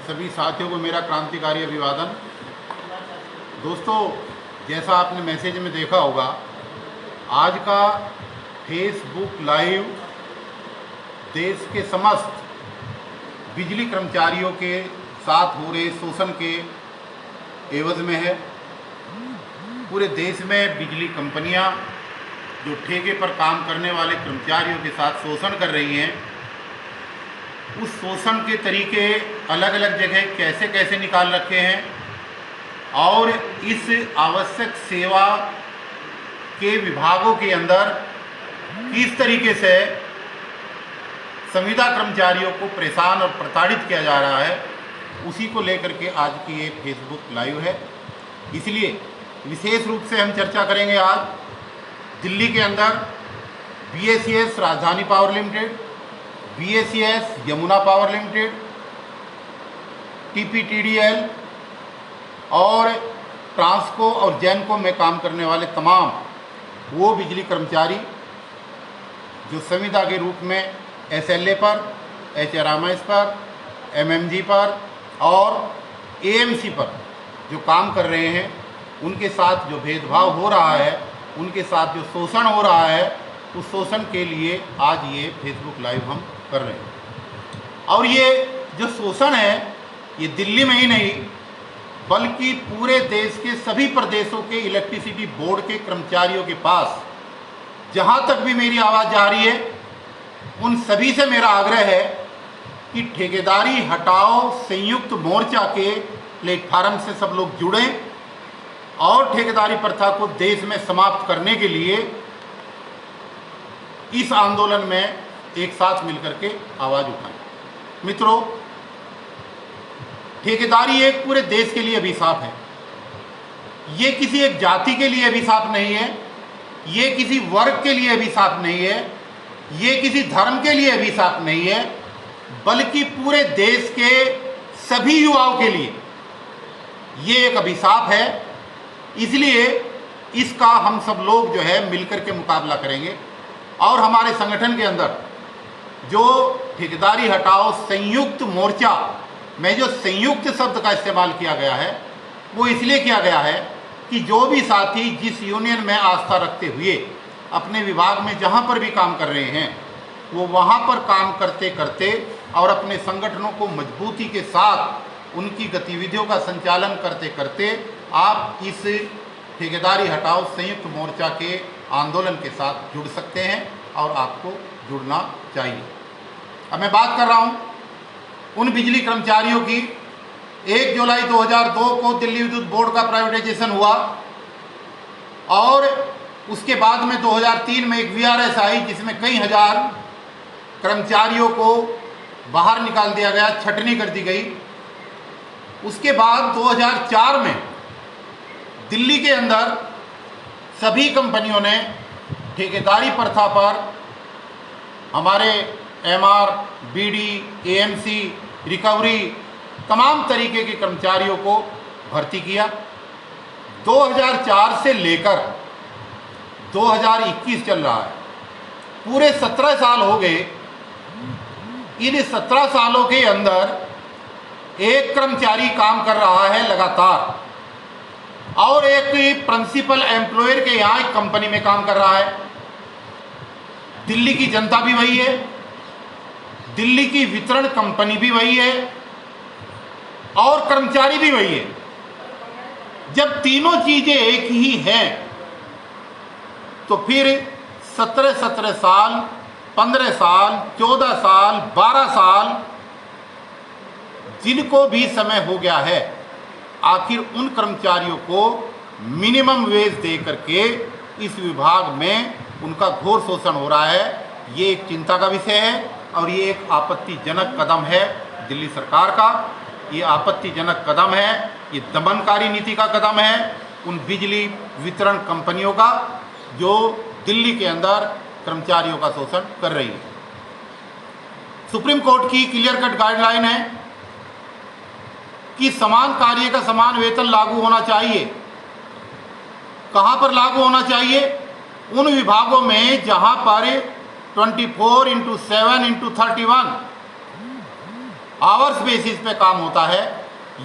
सभी साथियों को मेरा क्रांतिकारी अभिवादन। दोस्तों, जैसा आपने मैसेज में देखा होगा, आज का फेसबुक लाइव देश के समस्त बिजली कर्मचारियों के साथ हो रहे शोषण के एवज में है। पूरे देश में बिजली कंपनियां जो ठेके पर काम करने वाले कर्मचारियों के साथ शोषण कर रही हैं, उस शोषण के तरीके अलग अलग जगह कैसे कैसे निकाल रखे हैं और इस आवश्यक सेवा के विभागों के अंदर किस तरीके से संविदा कर्मचारियों को परेशान और प्रताड़ित किया जा रहा है, उसी को लेकर के आज की ये फेसबुक लाइव है। इसलिए विशेष रूप से हम चर्चा करेंगे आज दिल्ली के अंदर BSES राजधानी power limited, BSES Yamuna power limited, TPTDL और ट्रांसको और जेनको में काम करने वाले तमाम वो बिजली कर्मचारी जो संविदा के रूप में SLA पर, HRMS पर, MMG पर और AMC पर जो काम कर रहे हैं, उनके साथ जो भेदभाव हो रहा है, उनके साथ जो शोषण हो रहा है, उस शोषण के लिए आज ये फेसबुक लाइव हम कर रहे हैं। और ये जो शोषण है, ये दिल्ली में ही नहीं बल्कि पूरे देश के सभी प्रदेशों के इलेक्ट्रिसिटी बोर्ड के कर्मचारियों के पास जहाँ तक भी मेरी आवाज़ जा रही है, उन सभी से मेरा आग्रह है कि ठेकेदारी हटाओ संयुक्त मोर्चा के प्लेटफार्म से सब लोग जुड़ें और ठेकेदारी प्रथा को देश में समाप्त करने के लिए इस आंदोलन में एक साथ मिलकर के आवाज़ उठाएं। मित्रों, ठेकेदारी एक पूरे देश के लिए अभिशाप है। ये किसी एक जाति के लिए अभिशाप नहीं है, ये किसी वर्ग के लिए अभिशाप नहीं है, ये किसी धर्म के लिए अभिशाप नहीं है, बल्कि पूरे देश के सभी युवाओं के लिए ये एक अभिशाप है। इसलिए इसका हम सब लोग जो है मिलकर के मुकाबला करेंगे और हमारे संगठन के अंदर जो ठेकेदारी हटाओ संयुक्त मोर्चा में जो संयुक्त शब्द का इस्तेमाल किया गया है, वो इसलिए किया गया है कि जो भी साथी जिस यूनियन में आस्था रखते हुए अपने विभाग में जहाँ पर भी काम कर रहे हैं, वो वहाँ पर काम करते करते और अपने संगठनों को मजबूती के साथ उनकी गतिविधियों का संचालन करते करते आप इस ठेकेदारी हटाओ संयुक्त मोर्चा के आंदोलन के साथ जुड़ सकते हैं और आपको जुड़ना चाहिए। अब मैं बात कर रहा हूँ उन बिजली कर्मचारियों की। 1 जुलाई 2002 को दिल्ली विद्युत बोर्ड का प्राइवेटाइजेशन हुआ और उसके बाद में 2003 में एक VRS आई जिसमें कई हजार कर्मचारियों को बाहर निकाल दिया गया, छटनी कर दी गई। उसके बाद 2004 में दिल्ली के अंदर सभी कंपनियों ने ठेकेदारी प्रथा पर हमारे MR, BD, AMC, रिकवरी तमाम तरीके के कर्मचारियों को भर्ती किया। 2004 से लेकर 2021 चल रहा है, पूरे 17 साल हो गए। इन 17 सालों के अंदर एक कर्मचारी काम कर रहा है लगातार और एक प्रिंसिपल एम्प्लॉयर के यहाँ एक कंपनी में काम कर रहा है। दिल्ली की जनता भी वही है, दिल्ली की वितरण कंपनी भी वही है और कर्मचारी भी वही है। जब तीनों चीजें एक ही हैं तो फिर 17 साल, 15 साल, 14 साल, 12 साल जिनको भी समय हो गया है, आखिर उन कर्मचारियों को मिनिमम वेज दे करके इस विभाग में उनका घोर शोषण हो रहा है। ये एक चिंता का विषय है और ये एक आपत्तिजनक कदम है दिल्ली सरकार का। ये आपत्तिजनक कदम है, ये दमनकारी नीति का कदम है उन बिजली वितरण कंपनियों का जो दिल्ली के अंदर कर्मचारियों का शोषण कर रही है। सुप्रीम कोर्ट की क्लियर कट गाइडलाइन है कि समान कार्य का समान वेतन लागू होना चाहिए। कहाँ पर लागू होना चाहिए? उन विभागों में जहाँ पर 24/7/31 आवर्स बेसिस पे काम होता है,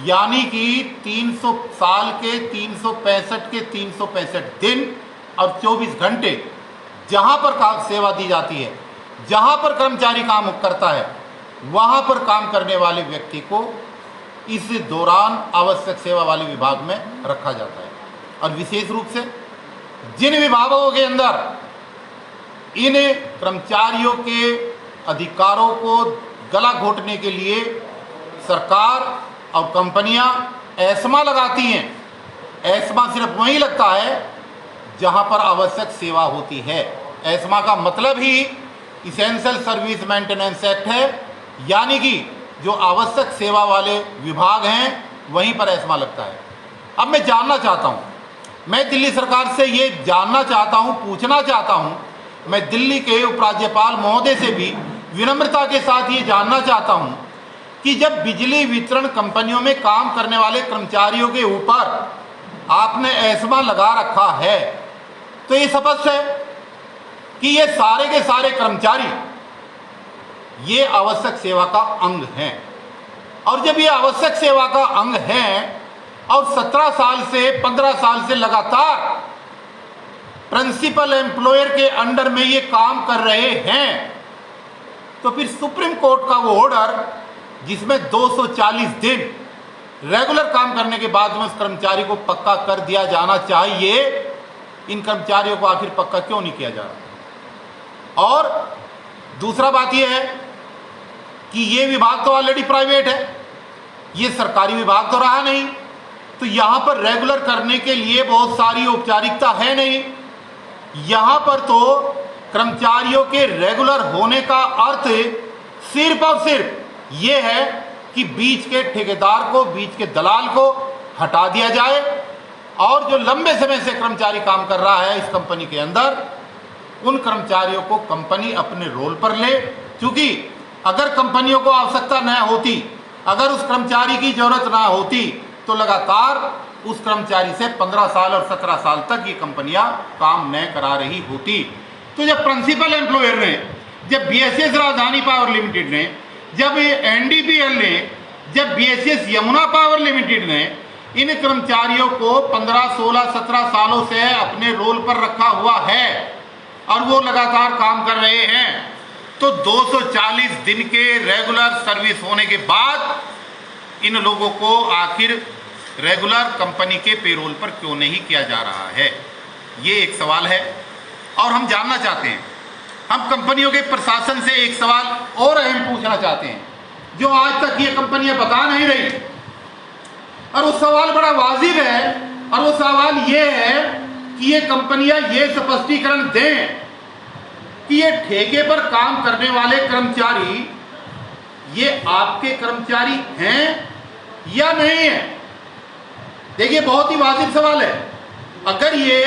यानी कि 300 साल के 365 के 365 दिन और 24 घंटे जहाँ पर काम सेवा दी जाती है, जहाँ पर कर्मचारी काम करता है, वहाँ पर काम करने वाले व्यक्ति को इस दौरान आवश्यक सेवा वाले विभाग में रखा जाता है। और विशेष रूप से जिन विभागों के अंदर इन कर्मचारियों के अधिकारों को गला घोटने के लिए सरकार और कंपनियां एस्मा लगाती हैं, एस्मा सिर्फ वहीं लगता है जहां पर आवश्यक सेवा होती है। एस्मा का मतलब ही इसेंशियल सर्विस मेंटेनेंस एक्ट है, यानी कि जो आवश्यक सेवा वाले विभाग हैं वहीं पर एस्मा लगता है। अब मैं जानना चाहता हूं, मैं दिल्ली सरकार से ये जानना चाहता हूं, पूछना चाहता हूं, मैं दिल्ली के उपराज्यपाल महोदय से भी विनम्रता के साथ ये जानना चाहता हूं कि जब बिजली वितरण कंपनियों में काम करने वाले कर्मचारियों के ऊपर आपने एस्मा लगा रखा है, तो ये स्पष्ट है कि ये सारे के सारे कर्मचारी ये आवश्यक सेवा का अंग हैं। और जब ये आवश्यक सेवा का अंग हैं और 17 साल से 15 साल से लगातार प्रिंसिपल एम्प्लॉयर के अंडर में ये काम कर रहे हैं, तो फिर सुप्रीम कोर्ट का वो ऑर्डर जिसमें 240 दिन रेगुलर काम करने के बाद में उस कर्मचारी को पक्का कर दिया जाना चाहिए, इन कर्मचारियों को आखिर पक्का क्यों नहीं किया जा रहा। और दूसरा बात यह है कि ये विभाग तो ऑलरेडी प्राइवेट है, ये सरकारी विभाग तो रहा नहीं, तो यहाँ पर रेगुलर करने के लिए बहुत सारी औपचारिकता है नहीं। यहाँ पर तो कर्मचारियों के रेगुलर होने का अर्थ सिर्फ और सिर्फ ये है कि बीच के ठेकेदार को, बीच के दलाल को हटा दिया जाए और जो लंबे समय से कर्मचारी काम कर रहा है इस कंपनी के अंदर, उन कर्मचारियों को कंपनी अपने रोल पर ले। क्योंकि अगर कंपनियों को आवश्यकता न होती, अगर उस कर्मचारी की जरूरत ना होती, तो लगातार उस कर्मचारी से 15 साल और 17 साल तक ये कंपनियां काम न करा रही होती। तो जब प्रिंसिपल एम्प्लॉयर ने, जब बीएसएस राजधानी पावर लिमिटेड ने, जब एनडीपीएल ने, जब बीएसएस यमुना पावर लिमिटेड ने इन कर्मचारियों को 15, 16, 17 सालों से अपने रोल पर रखा हुआ है और वो लगातार काम कर रहे हैं, तो 240 दिन के रेगुलर सर्विस होने के बाद इन लोगों को आखिर रेगुलर कंपनी के पेरोल पर क्यों नहीं किया जा रहा है, ये एक सवाल है। और हम जानना चाहते हैं, हम कंपनियों के प्रशासन से एक सवाल और अहम पूछना चाहते हैं जो आज तक ये कंपनियां बता नहीं रही, और वो सवाल बड़ा वाजिब है। और वो सवाल ये है कि ये कंपनियां ये स्पष्टीकरण दें कि ये ठेके पर काम करने वाले कर्मचारी ये आपके कर्मचारी हैं या नहीं है। देखिए, बहुत ही वाजिब सवाल है। अगर ये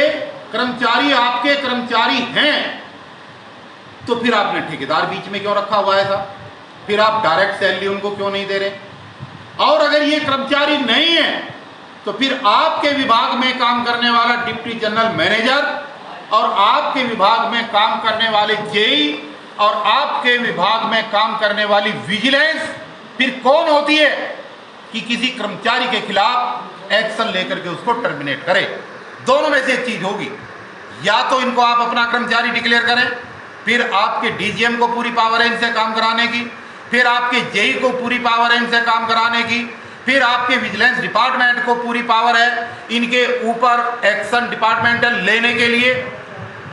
कर्मचारी आपके कर्मचारी हैं तो फिर आपने ठेकेदार बीच में क्यों रखा हुआ है साहब, फिर आप डायरेक्ट सैलरी उनको क्यों नहीं दे रहे। और अगर ये कर्मचारी नहीं है तो फिर आपके विभाग में काम करने वाला डिप्टी जनरल मैनेजर और आपके विभाग में काम करने वाले जेई और आपके विभाग में काम करने वाली विजिलेंस फिर कौन होती है कि किसी कर्मचारी के खिलाफ एक्शन लेकर के उसको टर्मिनेट करे। दोनों में से एक चीज होगी, या तो इनको आप अपना कर्मचारी डिक्लेयर करें, फिर आपके डीजीएम को पूरी पावर है इनसे काम कराने की, फिर आपके जेई को पूरी पावर है इनसे काम कराने की, फिर आपके विजिलेंस डिपार्टमेंट को पूरी पावर है इनके ऊपर एक्शन डिपार्टमेंटल लेने के लिए।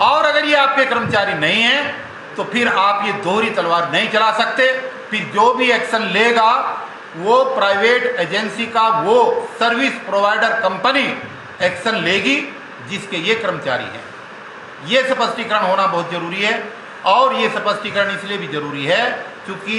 और अगर ये आपके कर्मचारी नहीं हैं तो फिर आप ये दोहरी तलवार नहीं चला सकते। फिर जो भी एक्शन लेगा वो प्राइवेट एजेंसी का वो सर्विस प्रोवाइडर कंपनी एक्शन लेगी जिसके ये कर्मचारी हैं। ये स्पष्टीकरण होना बहुत जरूरी है। और ये स्पष्टीकरण इसलिए भी जरूरी है क्योंकि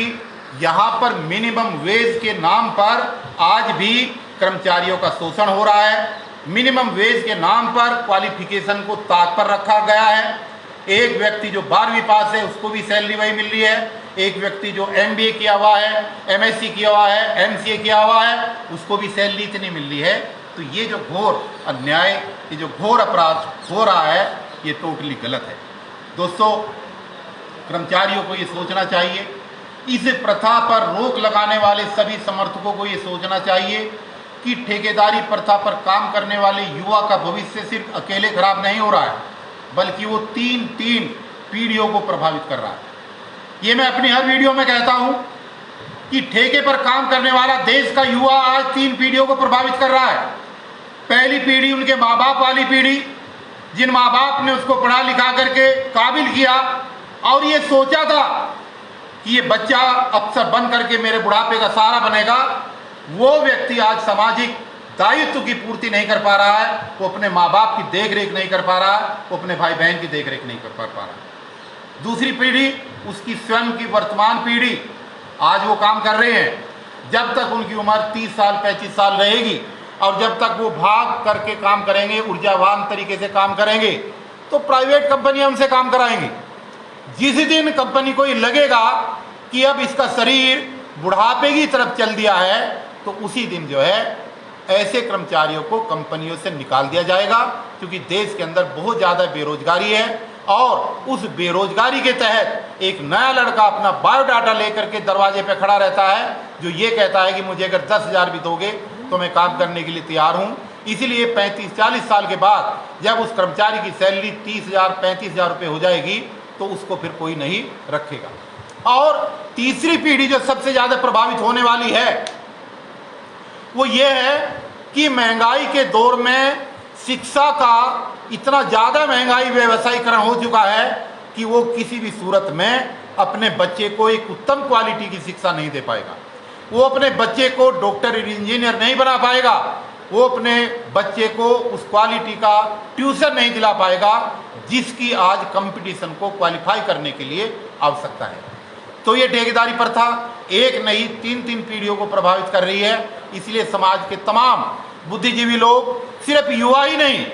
यहाँ पर मिनिमम वेज के नाम पर आज भी कर्मचारियों का शोषण हो रहा है। मिनिमम वेज के नाम पर क्वालिफिकेशन को ताक पर रखा गया है। एक व्यक्ति जो 12वीं पास है उसको भी सैलरी वही मिल रही है, एक व्यक्ति जो MBA किया हुआ है, MSc किया हुआ है, MCA किया हुआ है, उसको भी सैलरी इतनी मिल रही है। तो ये जो घोर अन्याय, ये जो घोर अपराध हो रहा है, ये टोटली गलत है। दोस्तों, कर्मचारियों को ये सोचना चाहिए इस प्रथा पर रोक लगाने वाले सभी समर्थकों को ये सोचना चाहिए कि ठेकेदारी प्रथा पर काम करने वाले युवा का भविष्य सिर्फ अकेले खराब नहीं हो रहा है, बल्कि वो तीन पीढ़ियों को प्रभावित कर रहा है। ये मैं अपनी हर वीडियो में कहता हूं कि ठेके पर काम करने वाला देश का युवा आज 3 पीढ़ियों को प्रभावित कर रहा है। पहली पीढ़ी उनके माँ बाप वाली पीढ़ी, जिन माँ बाप ने उसको पढ़ा लिखा करके काबिल किया और ये सोचा था कि ये बच्चा अफसर बन करके मेरे बुढ़ापे का सहारा बनेगा, वो व्यक्ति आज सामाजिक दायित्व की पूर्ति नहीं कर पा रहा है, वो अपने माँ बाप की देख रेख नहीं कर पा रहा है, वो अपने भाई बहन की देख रेख नहीं कर पा रहा है। दूसरी पीढ़ी उसकी स्वयं की वर्तमान पीढ़ी, आज वो काम कर रहे हैं। जब तक उनकी उम्र 30 साल 35 साल रहेगी और जब तक वो भाग करके काम करेंगे, ऊर्जावान तरीके से काम करेंगे, तो प्राइवेट कंपनियां उनसे काम कराएंगी। जिस दिन कंपनी को ये लगेगा कि अब इसका शरीर बुढ़ापे की तरफ चल दिया है, तो उसी दिन जो है ऐसे कर्मचारियों को कंपनियों से निकाल दिया जाएगा, क्योंकि देश के अंदर बहुत ज़्यादा बेरोजगारी है और उस बेरोजगारी के तहत एक नया लड़का अपना बायोडाटा लेकर के दरवाजे पे खड़ा रहता है, जो ये कहता है कि मुझे अगर 10,000 भी दोगे तो मैं काम करने के लिए तैयार हूँ। इसीलिए 35-40 साल के बाद जब उस कर्मचारी की सैलरी 30,000 35,000 रुपये हो जाएगी तो उसको फिर कोई नहीं रखेगा। और तीसरी पीढ़ी जो सबसे ज़्यादा प्रभावित होने वाली है वो ये है कि महंगाई के दौर में शिक्षा का इतना ज़्यादा महंगाई व्यवसायीकरण हो चुका है कि वो किसी भी सूरत में अपने बच्चे को एक उत्तम क्वालिटी की शिक्षा नहीं दे पाएगा। वो अपने बच्चे को डॉक्टर इंजीनियर नहीं बना पाएगा, वो अपने बच्चे को उस क्वालिटी का ट्यूशन नहीं दिला पाएगा जिसकी आज कंपटीशन को क्वालिफाई करने के लिए आवश्यकता है। तो ये ठेकेदारी प्रथा एक नहीं 3 पीढ़ियों को प्रभावित कर रही है। इसलिए समाज के तमाम बुद्धिजीवी लोग, सिर्फ युवा ही नहीं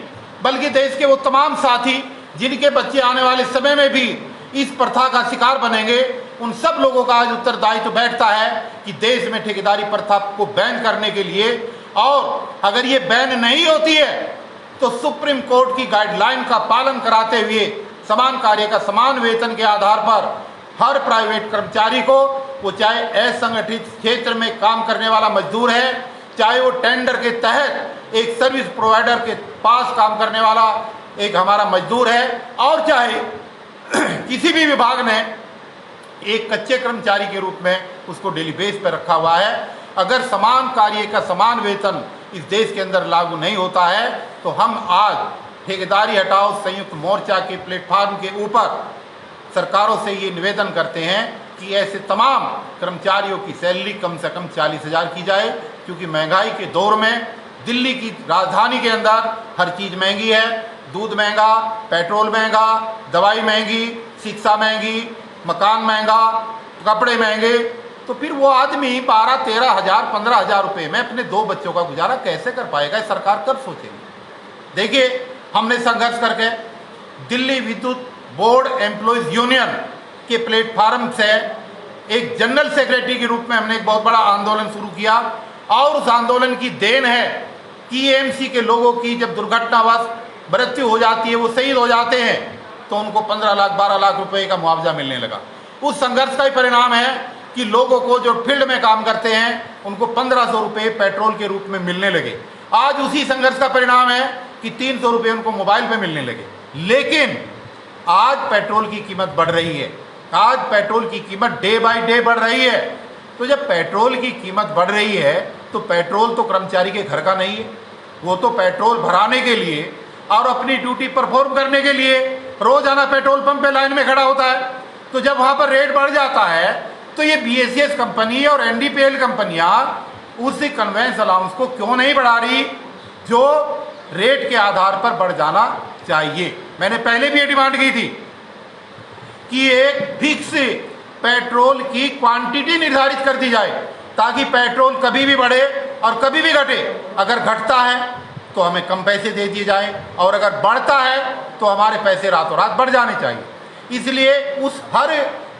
बल्कि देश के वो तमाम साथी जिनके बच्चे आने वाले समय में भी इस प्रथा का शिकार बनेंगे, उन सब लोगों का आज उत्तरदायित्व बैठता है कि देश में ठेकेदारी प्रथा को बैन करने के लिए, और अगर ये बैन नहीं होती है तो सुप्रीम कोर्ट की गाइडलाइन का पालन कराते हुए समान कार्य का समान वेतन के आधार पर हर प्राइवेट कर्मचारी को, वो चाहे असंगठित क्षेत्र में काम करने वाला मजदूर है, चाहे वो टेंडर के तहत एक सर्विस प्रोवाइडर के पास काम करने वाला एक हमारा मजदूर है, और चाहे किसी भी विभाग ने एक कच्चे कर्मचारी के रूप में उसको डेली बेस पर रखा हुआ है, अगर समान कार्य का समान वेतन इस देश के अंदर लागू नहीं होता है तो हम आज ठेकेदारी हटाओ संयुक्त मोर्चा के प्लेटफॉर्म के ऊपर सरकारों से ये निवेदन करते हैं कि ऐसे तमाम कर्मचारियों की सैलरी कम से कम 40,000 की जाए, क्योंकि महंगाई के दौर में दिल्ली की राजधानी के अंदर हर चीज़ महंगी है। दूध महंगा, पेट्रोल महंगा, दवाई महंगी, शिक्षा महंगी, मकान महंगा, कपड़े महंगे, तो फिर वो आदमी 12-13 हज़ार 15 हज़ार रुपये में अपने 2 बच्चों का गुजारा कैसे कर पाएगा? सरकार कब सोचेगी? देखिए, हमने संघर्ष करके दिल्ली विद्युत बोर्ड एम्प्लॉयज़ यूनियन के प्लेटफार्म से एक जनरल सेक्रेटरी के रूप में हमने एक बहुत बड़ा आंदोलन शुरू किया, और उस आंदोलन की देन है कि एएमसी के लोगों की जब दुर्घटनावश मृत्यु हो जाती है, वो शहीद हो जाते हैं, तो उनको 15 लाख 12 लाख रुपए का मुआवजा मिलने लगा। उस संघर्ष का ही परिणाम है कि लोगों को जो फील्ड में काम करते हैं उनको 1500 रुपये पेट्रोल के रूप में मिलने लगे। आज उसी संघर्ष का परिणाम है कि 300 रुपये उनको मोबाइल पे मिलने लगे। लेकिन आज पेट्रोल की कीमत बढ़ रही है, आज पेट्रोल की कीमत डे बाय डे बढ़ रही है। तो जब पेट्रोल की कीमत बढ़ रही है तो पेट्रोल तो कर्मचारी के घर का नहीं है, वो तो पेट्रोल भराने के लिए और अपनी ड्यूटी परफॉर्म करने के लिए रोजाना पेट्रोल पंप पे लाइन में खड़ा होता है। तो जब वहाँ पर रेट बढ़ जाता है तो ये बीएसएस कंपनी और एनडीपीएल कंपनियाँ उस कन्वेंस अलाउंस को क्यों नहीं बढ़ा रही जो रेट के आधार पर बढ़ जाना चाहिए? मैंने पहले भी ये डिमांड की थी कि एक फिक्स पेट्रोल की क्वांटिटी निर्धारित कर दी जाए ताकि पेट्रोल कभी भी बढ़े और कभी भी घटे। अगर घटता है तो हमें कम पैसे दे दिए जाए और अगर बढ़ता है तो हमारे पैसे रातों रात बढ़ जाने चाहिए। इसलिए उस हर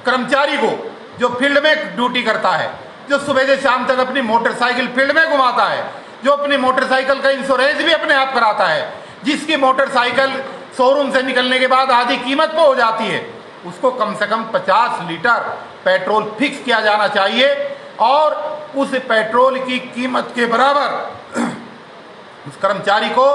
कर्मचारी को जो फील्ड में ड्यूटी करता है, जो सुबह से शाम तक अपनी मोटरसाइकिल फील्ड में घुमाता है, जो अपनी मोटरसाइकिल का इंश्योरेंस भी अपने आप कराता है, जिसकी मोटरसाइकिल शोरूम से निकलने के बाद आधी कीमत पर हो जाती है, उसको कम से कम 50 लीटर पेट्रोल फिक्स किया जाना चाहिए और उस पेट्रोल की कीमत के बराबर उस कर्मचारी को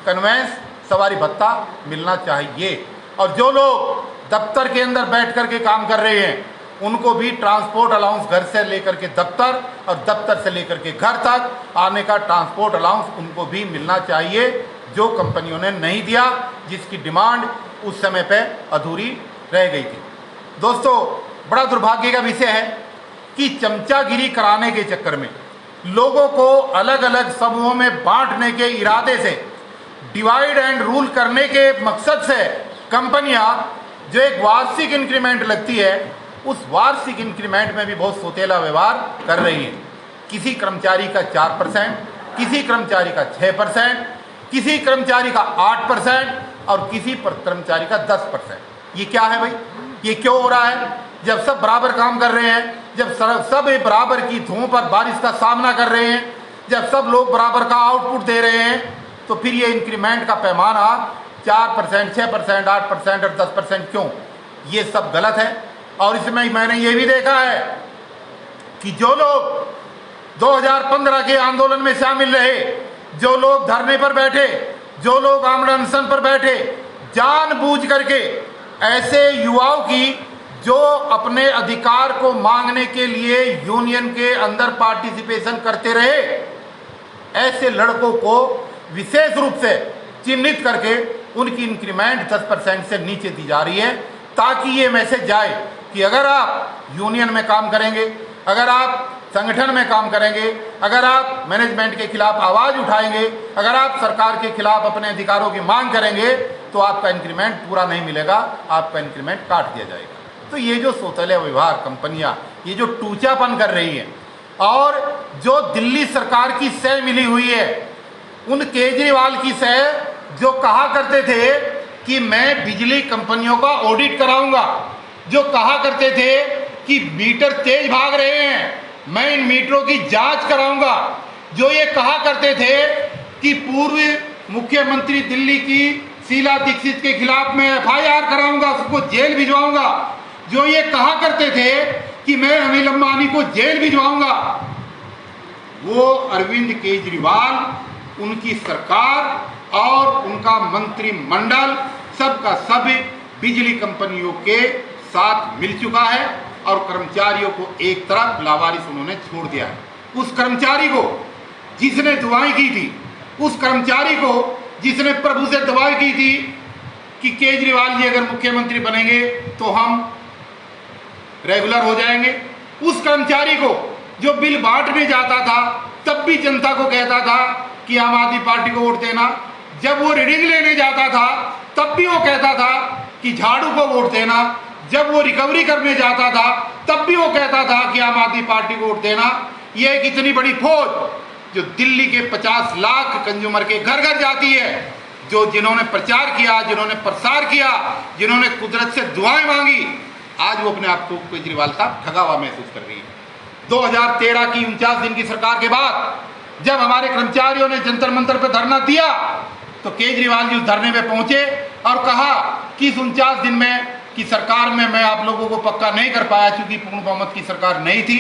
कन्वेंस सवारी भत्ता मिलना चाहिए। और जो लोग दफ्तर के अंदर बैठ कर के काम कर रहे हैं उनको भी ट्रांसपोर्ट अलाउंस घर से लेकर के दफ्तर और दफ्तर से लेकर के घर तक आने का ट्रांसपोर्ट अलाउंस उनको भी मिलना चाहिए, जो कंपनियों ने नहीं दिया, जिसकी डिमांड उस समय पे अधूरी रह गई थी। दोस्तों, बड़ा दुर्भाग्य का विषय है कि चमचागिरी कराने के चक्कर में, लोगों को अलग अलग समूहों में बांटने के इरादे से, डिवाइड एंड रूल करने के मकसद से कंपनियां जो एक वार्षिक इंक्रीमेंट लगती है उस वार्षिक इंक्रीमेंट में भी बहुत सोतेला व्यवहार कर रही है। किसी कर्मचारी का 4%, किसी कर्मचारी का 6%, किसी कर्मचारी का 8% और किसी कर्मचारी का 10%। ये क्या है भाई? ये क्यों हो रहा है? जब सब बराबर काम कर रहे हैं, जब सब बराबर की धूप और बारिश का सामना कर रहे हैं, जब सब लोग बराबर का आउटपुट दे रहे हैं, तो फिर ये इंक्रीमेंट का पैमाना 4%, 6%, 8% और 10% क्यों? ये सब गलत है। और इसमें मैंने ये भी देखा है कि जो लोग 2015 के आंदोलन में शामिल रहे, जो लोग धरने पर बैठे, जो लोग आमरण अनशन पर बैठे, जानबूझ करके ऐसे युवाओं की जो अपने अधिकार को मांगने के लिए यूनियन के अंदर पार्टिसिपेशन करते रहे, ऐसे लड़कों को विशेष रूप से चिन्हित करके उनकी इंक्रीमेंट 10% से नीचे दी जा रही है, ताकि ये मैसेज जाए कि अगर आप यूनियन में काम करेंगे, अगर आप संगठन में काम करेंगे, अगर आप मैनेजमेंट के खिलाफ आवाज़ उठाएंगे, अगर आप सरकार के खिलाफ अपने अधिकारों की मांग करेंगे, तो आपका इंक्रीमेंट पूरा नहीं मिलेगा, आपका इंक्रीमेंट काट दिया जाएगा। तो ये जो सोतले व्यवहार कंपनियां, ये जो टूचापन कर रही हैं, और जो दिल्ली सरकार की सह मिली हुई है, उन केजरीवाल की सह जो कहा करते थे कि मैं बिजली कंपनियों का ऑडिट कराऊंगा, जो कहा करते थे कि मीटर तेज भाग रहे हैं, मैं इन मीटरों की जांच कराऊंगा, जो ये कहा करते थे कि पूर्व मुख्यमंत्री दिल्ली की शीला दीक्षित के खिलाफ मैं FIR कराऊंगा, उसको जेल भिजवाऊंगा, जो ये कहा करते थे कि मैं अनिल अंबानी को जेल भिजवाऊंगा, वो अरविंद केजरीवाल, उनकी सरकार और उनका मंत्रिमंडल सबका सब बिजली कंपनियों के साथ मिल चुका है और कर्मचारियों को एक तरफ लावारिस उन्होंने छोड़ दिया है। उस कर्मचारी को जिसने दुआएं की थी, उस कर्मचारी को जिसने प्रभु से दुआएं की थी कि केजरीवाल जी अगर मुख्यमंत्री बनेंगे तो हम रेगुलर हो जाएंगे, उस कर्मचारी को जो बिल बांटने जाता था तब भी जनता को कहता था कि आम आदमी पार्टी को वोट देना, जब वो रीडिंग लेने जाता था तब भी वो कहता था कि झाड़ू को वोट देना, जब वो रिकवरी करने जाता था तब भी वो कहता था कि आम आदमी पार्टी को वोट देना। ये एक इतनी बड़ी फौज जो दिल्ली के 50 लाख कंज्यूमर के घर घर जाती है, जो जिन्होंने प्रचार किया, जिन्होंने प्रसार किया, जिन्होंने कुदरत से दुआएं मांगी, आज वो अपने आप को केजरीवाल साहब ठगा हुआ महसूस कर रही है। 2013 की 49 दिन की सरकार के बाद जब हमारे कर्मचारियों ने जंतर मंतर पर धरना दिया तो केजरीवाल जी उस धरने में पहुंचे और कहा कि इस 49 दिन में की सरकार में मैं आप लोगों को पक्का नहीं कर पाया क्योंकि पूर्ण बहुमत की सरकार नहीं थी।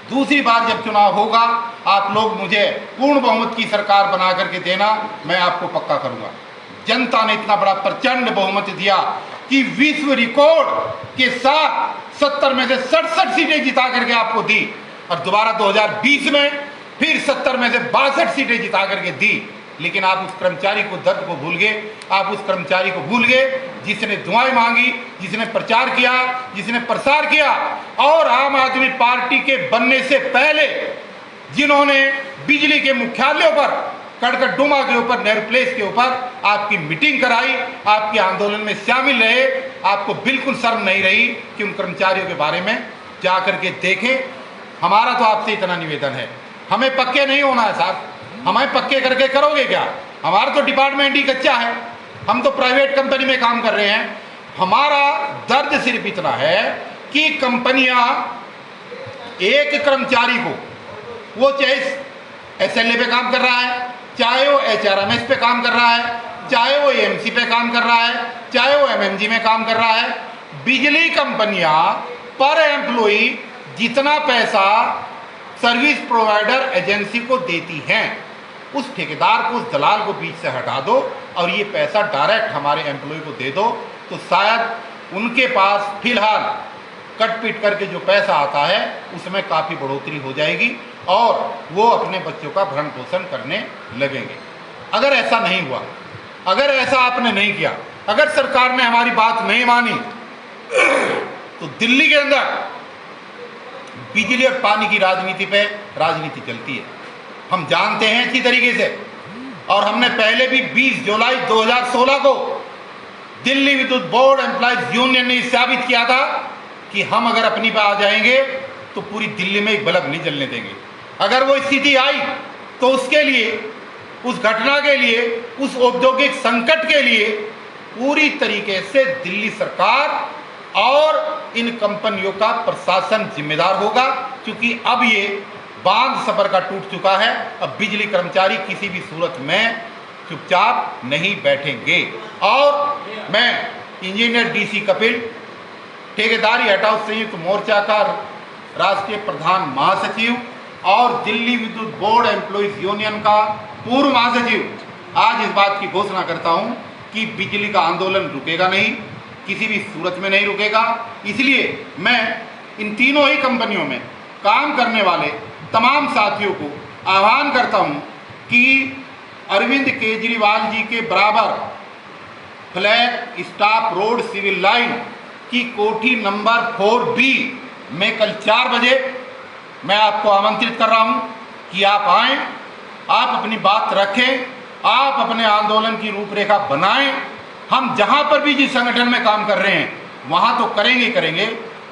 दूसरी बार जब चुनाव होगा आप लोग मुझे पूर्ण बहुमत की सरकार बना करके देना, मैं आपको पक्का करूंगा। जनता ने इतना बड़ा प्रचंड बहुमत दिया कि विश्व रिकॉर्ड के साथ 70 में से 67 सीटें जिता करके आपको दी और दोबारा 2020 में फिर 70 में से 62 सीटें जिता करके दी। लेकिन आप उस कर्मचारी को, दर्द को भूल गए, आप उस कर्मचारी को भूल गए जिसने दुआएं मांगी, जिसने प्रचार किया, जिसने प्रसार किया और आम आदमी पार्टी के बनने से पहले जिन्होंने बिजली के मुख्यालयों पर, कड़कड़डुमा के ऊपर, नेहरू प्लेस के ऊपर आपकी मीटिंग कराई, आपके आंदोलन में शामिल रहे, आपको बिल्कुल शर्म नहीं रही कि उन कर्मचारियों के बारे में जा करके देखें। हमारा तो आपसे इतना निवेदन है, हमें पक्के नहीं होना है साहब, हमें पक्के करके करोगे क्या? हमारा तो डिपार्टमेंट ही कच्चा है, हम तो प्राइवेट कंपनी में काम कर रहे हैं। हमारा दर्द सिर्फ इतना है कि कंपनियां एक कर्मचारी को, वो चाहे SLA पे काम कर रहा है, चाहे वो HRMS पे काम कर रहा है, चाहे वो AMC पे काम कर रहा है, चाहे वो MMG में काम कर रहा है, बिजली कंपनियां पर एम्प्लॉई जितना पैसा सर्विस प्रोवाइडर एजेंसी को देती हैं, उस ठेकेदार को, उस दलाल को बीच से हटा दो और ये पैसा डायरेक्ट हमारे एम्प्लॉय को दे दो, तो शायद उनके पास फिलहाल कट पीट करके जो पैसा आता है उसमें काफ़ी बढ़ोतरी हो जाएगी और वो अपने बच्चों का भरण पोषण करने लगेंगे। अगर ऐसा नहीं हुआ, अगर ऐसा आपने नहीं किया, अगर सरकार ने हमारी बात नहीं मानी, तो दिल्ली के अंदर बिजली और पानी की राजनीति पे राजनीति चलती है, हम जानते हैं अच्छी तरीके से। और हमने पहले भी 20 जुलाई 2016 को दिल्ली विद्युत बोर्ड एम्प्लॉयज यूनियन ने साबित किया था कि हम अगर अपनी पे आ जाएंगे तो पूरी दिल्ली में एक बल्ब नहीं जलने देंगे। अगर वो स्थिति आई तो उसके लिए, उस घटना के लिए, उस औद्योगिक संकट के लिए पूरी तरीके से दिल्ली सरकार और इन कंपनियों का प्रशासन जिम्मेदार होगा, क्योंकि अब ये बांध सबर का टूट चुका है। अब बिजली कर्मचारी किसी भी सूरत में चुपचाप नहीं बैठेंगे। और मैं इंजीनियर डीसी कपिल, ठेकेदारी हटाओ संयुक्त मोर्चा का राष्ट्रीय प्रधान महासचिव और दिल्ली विद्युत बोर्ड एम्प्लॉयज यूनियन का पूर्व महासचिव, आज इस बात की घोषणा करता हूं कि बिजली का आंदोलन रुकेगा नहीं, किसी भी सूरत में नहीं रुकेगा। इसलिए मैं इन तीनों ही कंपनियों में काम करने वाले तमाम साथियों को आह्वान करता हूं कि अरविंद केजरीवाल जी के बराबर flag staff road civil line की कोठी नंबर 4B में कल 4 बजे मैं आपको आमंत्रित कर रहा हूं कि आप आएं, आप अपनी बात रखें, आप अपने आंदोलन की रूपरेखा बनाएं। हम जहां पर भी जिस संगठन में काम कर रहे हैं वहां तो करेंगे,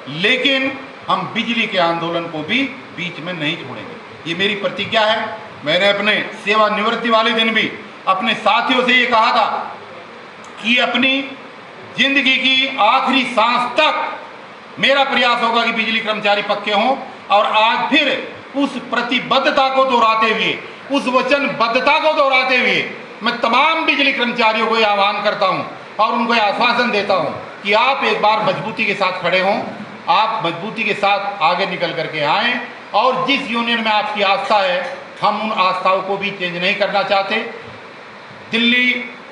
लेकिन हम बिजली के आंदोलन को भी बीच में नहीं छोड़ेंगे। ये मेरी प्रतिज्ञा है। मैंने अपने सेवानिवृत्ति वाले दिन भी अपने साथियों से ये कहा था कि अपनी जिंदगी की आखिरी सांस तक मेरा प्रयास होगा कि बिजली कर्मचारी पक्के हों। और आज फिर उस प्रतिबद्धता को दोहराते हुए, उस वचनबद्धता को दोहराते हुए मैं तमाम बिजली कर्मचारियों को आह्वान करता हूं और उनको आश्वासन देता हूं कि आप एक बार मजबूती के साथ खड़े हों, आप मजबूती के साथ आगे निकल करके आएं। और जिस यूनियन में आपकी आस्था है, हम उन आस्थाओं को भी चेंज नहीं करना चाहते। दिल्ली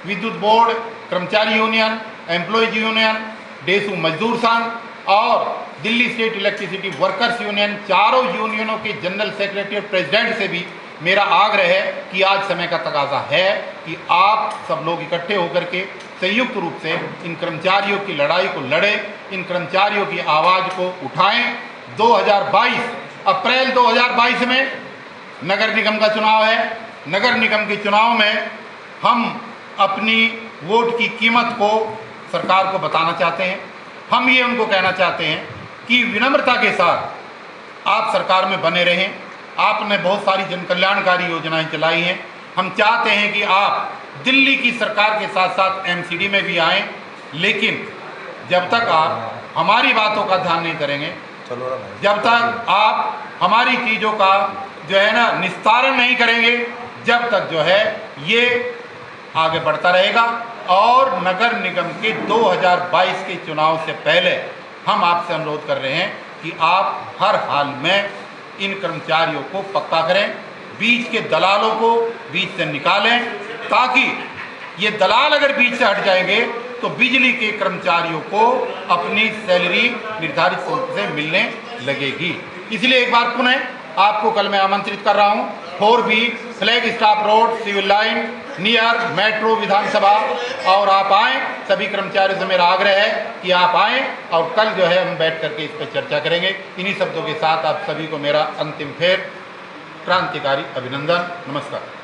विद्युत बोर्ड कर्मचारी यूनियन, एम्प्लॉयज यूनियन, डेसू मजदूर संघ और Delhi state electricity workers union, चारों यूनियनों के जनरल सेक्रेटरी और प्रेसिडेंट से भी मेरा आग्रह है कि आज समय का तकाजा है कि आप सब लोग इकट्ठे होकर के संयुक्त रूप से इन कर्मचारियों की लड़ाई को लड़ें, इन कर्मचारियों की आवाज़ को उठाएं। 2022 अप्रैल 2022 में नगर निगम का चुनाव है। नगर निगम के चुनाव में हम अपनी वोट की कीमत को सरकार को बताना चाहते हैं। हम ये उनको कहना चाहते हैं कि विनम्रता के साथ आप सरकार में बने रहें। आपने बहुत सारी जन कल्याणकारी योजनाएं चलाई हैं। हम चाहते हैं कि आप दिल्ली की सरकार के साथ साथ एमसीडी में भी आएं, लेकिन जब तक आप हमारी बातों का ध्यान नहीं करेंगे, जब तक आप हमारी चीज़ों का जो है ना निस्तारण नहीं करेंगे, जब तक जो है ये आगे बढ़ता रहेगा। और नगर निगम के 2022 के चुनाव से पहले हम आपसे अनुरोध कर रहे हैं कि आप हर हाल में इन कर्मचारियों को पक्का करें, बीच के दलालों को बीच से निकालें, ताकि ये दलाल अगर बीच से हट जाएंगे तो बिजली के कर्मचारियों को अपनी सैलरी निर्धारित रूप से मिलने लगेगी। इसलिए एक बार पुनः आपको कल मैं आमंत्रित कर रहा हूँ 4B flag staff road civil line near metro Vidhan Sabha, और आप आएँ। सभी कर्मचारियों से मेरा आग्रह है कि आप आएँ और कल जो है हम बैठ करके इस पर चर्चा करेंगे। इन्हीं शब्दों के साथ आप सभी को मेरा अंतिम फेर क्रांतिकारी अभिनंदन। नमस्कार।